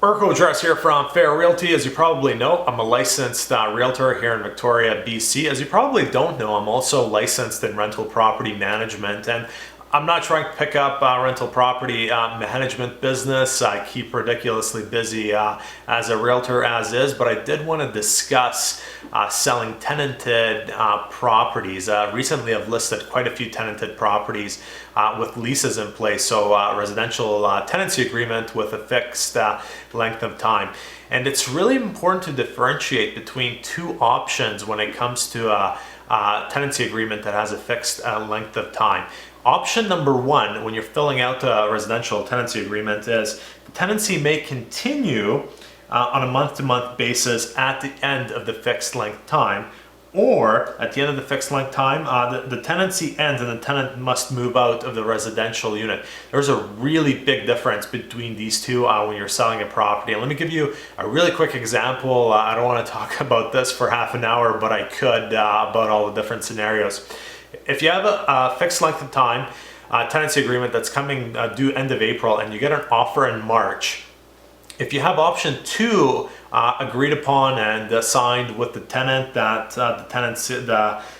Marko, Juras here from Fair Realty. As you probably know, I'm a licensed realtor here in Victoria, BC. As you probably don't know, I'm also licensed in rental property management, and I'm not trying to pick up rental property management business. I keep ridiculously busy as a realtor as is, but I did want to discuss selling tenanted properties. Recently I've listed quite a few tenanted properties with leases in place, so residential tenancy agreement with a fixed length of time. And it's really important to differentiate between two options when it comes to a tenancy agreement that has a fixed length of time. Option number one, when you're filling out a residential tenancy agreement, is the tenancy may continue on a month-to-month basis at the end of the fixed length time, or at the end of the fixed length time, the tenancy ends and the tenant must move out of the residential unit. There's a really big difference between these two when you're selling a property. And let me give you a really quick example. I don't want to talk about this for half an hour, but I could about all the different scenarios. If you have a fixed length of time tenancy agreement that's coming due end of April and you get an offer in March, if you have option two agreed upon and signed with the tenant that the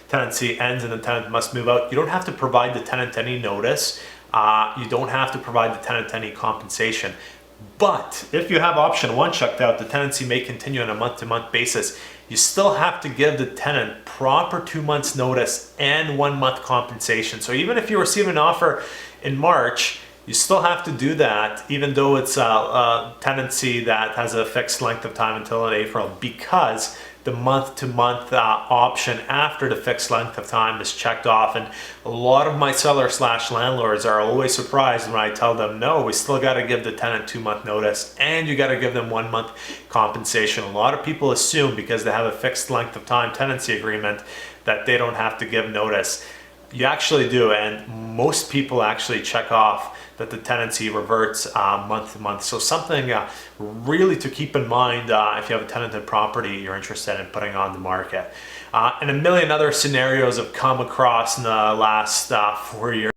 tenancy ends and the tenant must move out, you don't have to provide the tenant any notice. You don't have to provide the tenant any compensation. But if you have option one checked out, the tenancy may continue on a month-to-month basis. You still have to give the tenant proper 2 months notice and 1 month compensation. So even if you receive an offer in March, you still have to do that, even though it's a tenancy that has a fixed length of time until in April, because the month-to-month option after the fixed length of time is checked off. And a lot of my sellers/landlords are always surprised when I tell them, no, we still got to give the tenant 2 month notice and you got to give them 1 month compensation. A lot of people assume because they have a fixed length of time tenancy agreement that they don't have to give notice. You actually do, and most people actually check off that the tenancy reverts month to month. So something really to keep in mind if you have a tenanted property you're interested in putting on the market. And a million other scenarios have come across in the last 4 years.